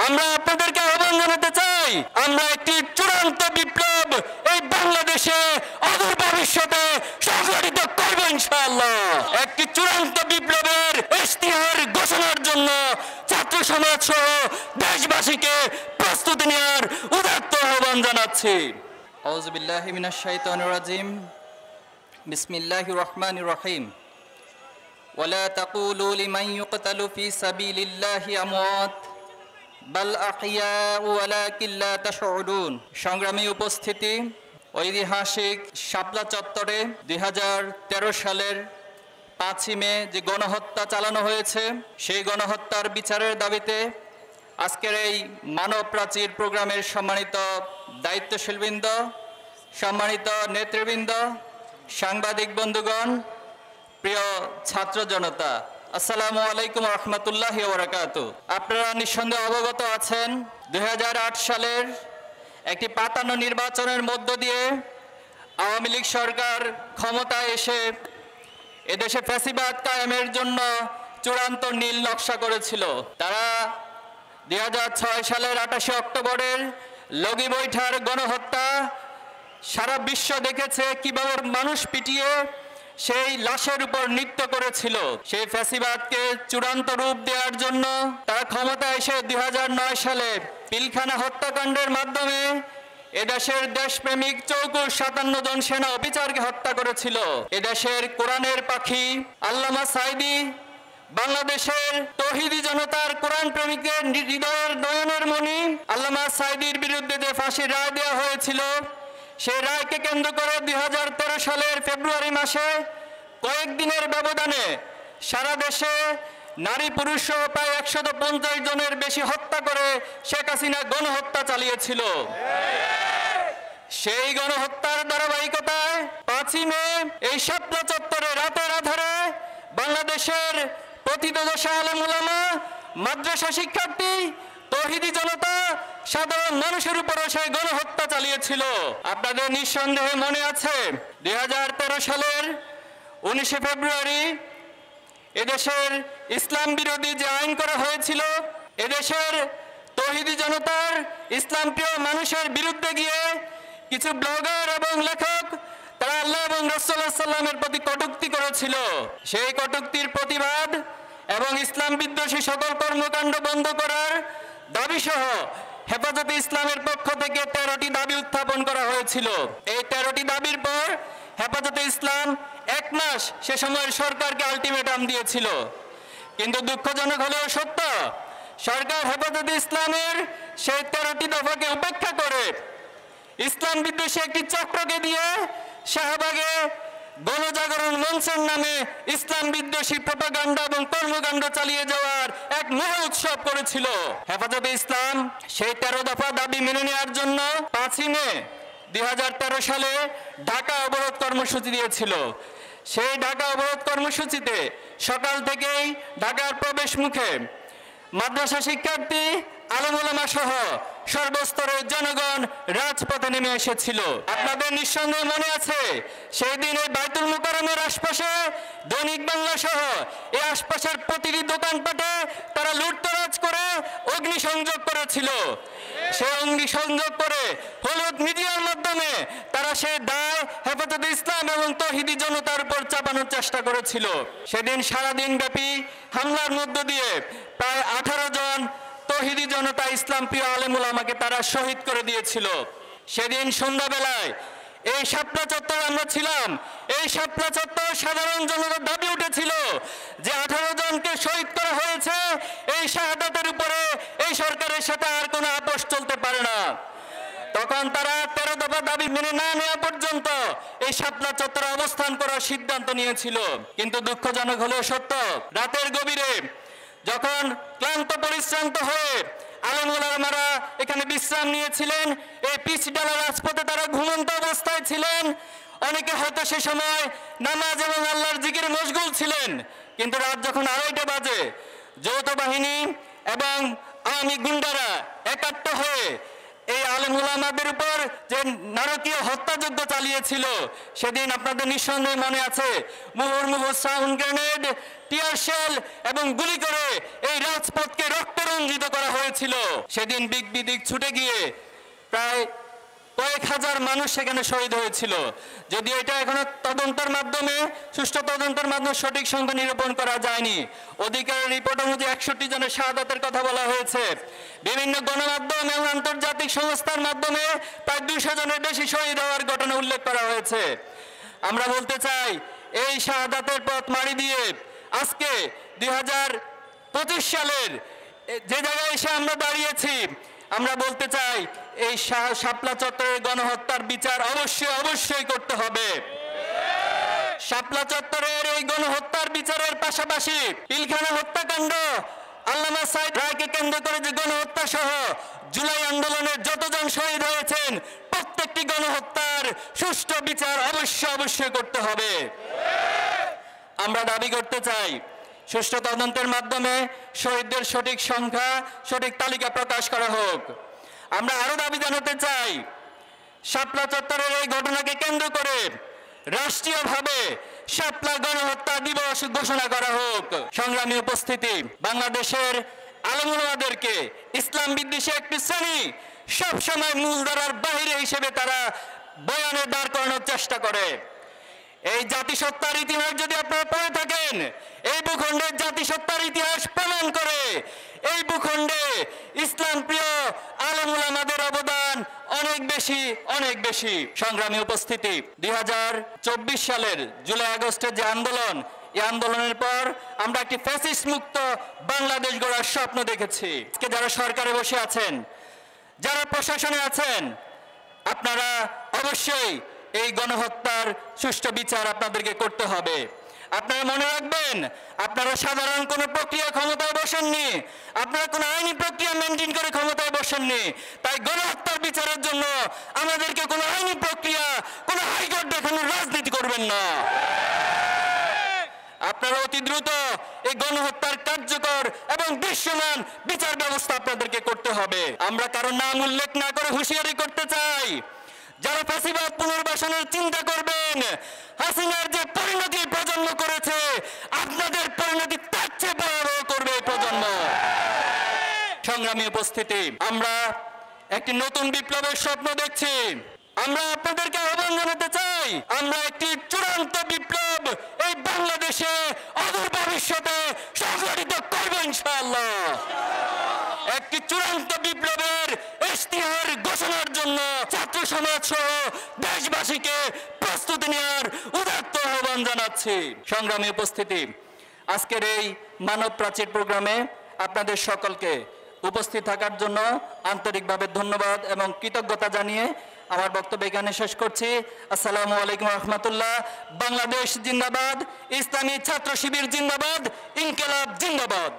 আমরা আপনাদেরকে আহ্বান জানাতে চাই, আমরা একটি চূড়ান্ত বিপ্লব এই বাংলাদেশে অদূর ভবিষ্যতে সংগঠিত করব ইনশাআল্লাহ। একটি চূড়ান্ত বিপ্লবের ইশতিহার ঘোষণার জন্য ছাত্র সমাজ সহ দেশবাসীকে প্রস্তুতি নেওয়ার উদাত্ত আহ্বান জানাচ্ছি। আউযু বিল্লাহি মিনাশ শাইতানির রাজিম। বিসমিল্লাহির রহমানির রহিম। ওয়ালা তাকুলু লিমান ইউকতালু ফি সাবিলিল্লাহি আমওয়াত বাল আহইয়াউ ওয়ালাকিন লা তাশউরুন। সংগ্রামী উপস্থিতি, ঐতিহাসিক শাপলা চত্বরে 2013 সালের 5ই মে যে গণহত্যা চালানো হয়েছে, সেই গণহত্যার বিচারের দাবিতে আজকের এই মানব প্রাচীর প্রোগ্রামের সম্মানিত দায়িত্বশীলবৃন্দ, সম্মানিত নেতৃবৃন্দ, সাংবাদিক বন্ধুগণ, প্রিয় ছাত্র জনতা, আসসালামু আলাইকুম রহমতুল্লাহি ওয়া বারাকাতুহু। আপনারা নিঃসন্দেহে অবগত আছেন 2008 সালের একটি পাতানো নির্বাচনের মধ্য দিয়ে আওয়ামী লীগ সরকার ক্ষমতায় এসে এদেশে ফ্যাসিবাদ কায়েমের জন্য চূড়ান্ত নীল নকশা করেছিল। তারা 2006 সালের 28 অক্টোবরের লগি বৈঠার গণহত্যা সারা বিশ্ব দেখেছে কিভাবে মানুষ পিটিয়ে সেই লাশের উপর নৃত্য করেছিল। সেই ফ্যাসিবাদকে চূড়ান্ত রূপ দেওয়ার জন্য তারা ক্ষমতায় এসে 2009 সালে পিলখানা হত্যাকাণ্ডের মাধ্যমে এদেশের দেশপ্রেমিক 57 জন সেনা অফিসারকে হত্যা করেছিল। এদেশের কোরআনের পাখি আল্লামা সাঈদী, বাংলাদেশের তৌহিদি জনতার কোরআন প্রেমিকের হৃদয়ের নয়নের মণি আল্লামা সাঈদীর বিরুদ্ধে যে ফাঁসির রায় দেওয়া হয়েছিল, সেই রায়কে কেন্দ্র করে 2013 সালের ফেব্রুয়ারি মাসে কয়েকদিনের ব্যবধানে সারা দেশে নারী পুরুষ সহ প্রায় 150 জনের বেশি হত্যা করে শেখ হাসিনা গণহত্যা চালিয়েছিল। সেই গণহত্যার ধারাবাহিকতায় 5ই মে এই শাপলা চত্বরে রাতের আধারে বাংলাদেশের প্রথিতযশা আলেম ওলামা, মাদ্রাসা শিক্ষার্থী, তৌহিদি জনতা, সাধারণ মানুষের উপরে সেই গণহত্যা চালিয়েছিল। আপনাদের নিঃসন্দেহে মনে আছে 2013 সালের 19 ফেব্রুয়ারি এদেশের ইসলাম বিরোধী যে আইন করা হয়েছিল, এদেশের তৌহিদি জনতার ইসলাম প্রিয় মানুষের বিরুদ্ধে গিয়ে কিছু ব্লগার এবং লেখক তারা আল্লাহ এবং রাসূলুল্লাহ সাল্লামের প্রতি কটূক্তি করেছিল। সেই কটূক্তির প্রতিবাদ এবং ইসলাম বিদ্বেষী সকল কর্মকাণ্ড বন্ধ করার দাবি সহ হেফাজতে ইসলামের পক্ষ থেকে 13টি দাবি উত্থাপন করা হয়েছিল। এই 13টি দাবির পর হেফাজতে ইসলাম 1 মাস সে সময়ের সরকারকে আলটিমেটাম দিয়েছিল। কিন্তু দুঃখজনক হলেও সত্য, সরকার হেফাজতে ইসলামের সেই 13টি দফাকে উপেক্ষা করে ইসলাম বিদ্বেষী একটি চক্রকে দিয়ে শাহবাগে গণজাগরণ মঞ্চের নামে ইসলাম বিদ্বেষী প্রোপাগান্ডা এবং কর্মকাণ্ড চালিয়ে যাওয়ার এক মহা উৎসব করেছিল। হেফাজতে ইসলাম সেই 13 দফা দাবি মেনে নেওয়ার জন্য 5ই মে 2013 সালে ঢাকা অবরোধ কর্মসূচি দিয়েছিল। সেই ঢাকা অবরোধ কর্মসূচিতে সকাল থেকেই ঢাকার প্রবেশ মুখে মাদ্রাসা শিক্ষার্থী, আলেম ওলামা সহ সর্বস্তরের জনগণ রাজপথে নেমে এসেছিল। আপনাদের নিঃসন্দেহে মনে আছে সেই দিন এই বাইতুল মুকাররমের আশপাশে দৈনিক বাংলা সহ এই আশপাশের প্রতিটি দোকানপাটে তারা লুটতরাজ করে অগ্নিসংযোগ করেছিল। সেই অগ্নিসংযোগ করে হলুদ মিডিয়ার মাধ্যমে তারা সেই দায় হেফাজতে ইসলাম এবং তৌহিদি জনতার উপর চাপানোর চেষ্টা করেছিল। সেদিন সারাদিন ব্যাপী হামলার মধ্য দিয়ে প্রায় 18 জন তৌহিদি জনতা ইসলাম প্রিয় আলেম ওলামাকে তারা শহীদ করে দিয়েছিল। সেদিন সন্ধ্যাবেলায় এই শাপলা চত্বরে আমরা ছিলাম। এই শাপলা চত্বর সাধারণ জনতার দাবি উঠেছিল যে 18 জনকে শহীদ করা হয়েছে, এই শাহাদাতের উপরে এই সরকারের সাথে আর কোনো আপোষ চলতে পারে না। তখন তারা 13 দফা দাবি মেনে না নেওয়া পর্যন্ত এই শাপলা চত্বরে অবস্থান করার সিদ্ধান্ত নিয়েছিল। কিন্তু দুঃখজনক হলেও সত্য, রাতের গভীরে যখন ক্লান্ত পরিশ্রান্ত হয়ে আলেম ওলামারা এখানে বিশ্রাম নিয়েছিলেন, এই পিচ ডালা রাজপথে তারা ঘুমন্ত অবস্থায় ছিলেন। অনেকে হয়তো সে সময় নামাজ এবং আল্লাহর জিকিরে মশগুল ছিলেন। কিন্তু রাত যখন 2:30 বাজে যৌথ বাহিনী এবং আওয়ামী গুন্ডারা একাত্ম হয়ে এই আলেম উলামাদের উপর যে নারকীয় হত্যাযজ্ঞ চালিয়েছিল, সেদিন আপনাদের নিঃসন্দেহে মনে আছে, মুহুর্মুহু সাউন্ড গ্রেনেড, টিয়ার শেল এবং গুলি করে এই রাজপথকে রক্তরঞ্জিত করা হয়েছিল। সেদিন বিদিক ছুটে গিয়ে প্রায় কয়েক হাজার মানুষ সেখানে শহীদ হয়েছিল। যদিও এটা এখনো তদন্তের মাধ্যমে, সুষ্ঠু তদন্তের মাধ্যমে সঠিক সংখ্যা নিরূপণ করা যায়নি। অধিকারের রিপোর্ট অনুযায়ী 61 জনের শাহাদাতের কথা বলা হয়েছে। বিভিন্ন গণমাধ্যম এবং আন্তর্জাতিক সংস্থার মাধ্যমে প্রায় 200 জনের বেশি শহীদ হওয়ার ঘটনা উল্লেখ করা হয়েছে। আমরা বলতে চাই, এই শাহাদাতের পথ মারি দিয়ে আজকে 2025 সালের যে জায়গায় এসে আমরা দাঁড়িয়েছি, আমরা বলতে চাই এই শাপলা চত্বরের গণহত্যার বিচার অবশ্যই করতে হবে। শাপলা চত্বরের এই গণহত্যার বিচারের পাশাপাশি পিলখানা হত্যাকাণ্ড, আল্লামা সাইদ রায়কে কেন্দ্র করে যে গণহত্যা সহ জুলাই আন্দোলনের যতজন শহীদ হয়েছেন, প্রত্যেকটি গণহত্যার সুষ্ঠু বিচার অবশ্যই করতে হবে। আমরা দাবি করতে চাই, সুষ্ঠু তদন্তের মাধ্যমে শহীদদের সঠিক সংখ্যা, সঠিক তালিকা প্রকাশ করা হোক। আমরা আরো দাবি জানাতে চাই, শাপলা চত্বরের এই ঘটনাকে কেন্দ্র করে রাষ্ট্রীয়ভাবে শাপলা গণহত্যা দিবস ঘোষণা করা হোক। সংগ্রামী উপস্থিতি, বাংলাদেশের আলেম উলামাদেরকে ইসলাম বিদ্বেষী একটি শ্রেণী সবসময় মূলধারার বাহিরে হিসেবে তারা বয়ানে দাঁড় করানোর চেষ্টা করে। এই জাতিসত্তার ইতিহাস যদি আপনারা পড়ে থাকেন, এই ভূখণ্ডের জাতিসত্তার ইতিহাস প্রমাণ করে এই ভূখণ্ডে ইসলাম প্রিয় আলেম উলামাদের অবদান অনেক বেশি। সংগ্রামী উপস্থিতি, 2024 সালের জুলাই আগস্টের যে আন্দোলন, এই আন্দোলনের পর আমরা একটি ফ্যাসিস্ট মুক্ত বাংলাদেশ গড়ার স্বপ্ন দেখেছি। আজকে যারা সরকারে বসে আছেন, যারা প্রশাসনে আছেন, আপনারা অবশ্যই এই গণহত্যার সুষ্ঠু বিচার আপনাদেরকে করতে হবে। আপনারা মনে রাখবেন, আপনারা সাধারণ কোনো প্রক্রিয়া ক্ষমতায় বসেননি, আপনারা কোনো আইনি প্রক্রিয়া মেনটেন করে ক্ষমতায় বসেননি। তাই গণহত্যার বিচারের জন্য আমাদেরকে কোনো আইনি প্রক্রিয়া, কোনো হাইকোর্ট দেখানোর রাজনীতি করবেন না। আপনারা অতি দ্রুত এই গণহত্যার কার্যকর এবং দৃশ্যমান বিচার ব্যবস্থা আপনাদেরকে করতে হবে। আমরা কারো নাম উল্লেখ না করে হুঁশিয়ারি করতে চাই, যারা ফাঁসিবাদ পুনর্বাসনের চিন্তা করবেন, হাসিনার যে পরিণতি প্রজন্ম করেছে, আপনাদের পরিণতি তার চেয়ে ভয়াবহ করবে এই প্রজন্ম। সংগ্রামী উপস্থিতি, আমরা একটি নতুন বিপ্লবের স্বপ্ন দেখছি। আমরা আপনাদেরকে আহ্বান জানাতে চাই, আমরা একটি চূড়ান্ত বিপ্লব এই বাংলাদেশে অদূর ভবিষ্যতে সংগঠিত করব ইনশাআল্লাহ। একটি চূড়ান্ত বিপ্লবের ইশতিহার ঘোষণার জন্য ছাত্র সমাজ সহ দেশবাসীকে প্রস্তুতি নেওয়ার উদাত্ত আহ্বান জানাচ্ছি। সংগ্রামী উপস্থিতি, আজকের এই মানব প্রাচীর প্রোগ্রামে আপনাদের সকলকে উপস্থিত থাকার জন্য আন্তরিকভাবে ধন্যবাদ এবং কৃতজ্ঞতা জানিয়ে আমার বক্তব্য এখানে শেষ করছি। আসসালামু আলাইকুম রহমতুল্লাহ। বাংলাদেশ জিন্দাবাদ, ইসলামী ছাত্র শিবির জিন্দাবাদ, ইনকিলাব জিন্দাবাদ।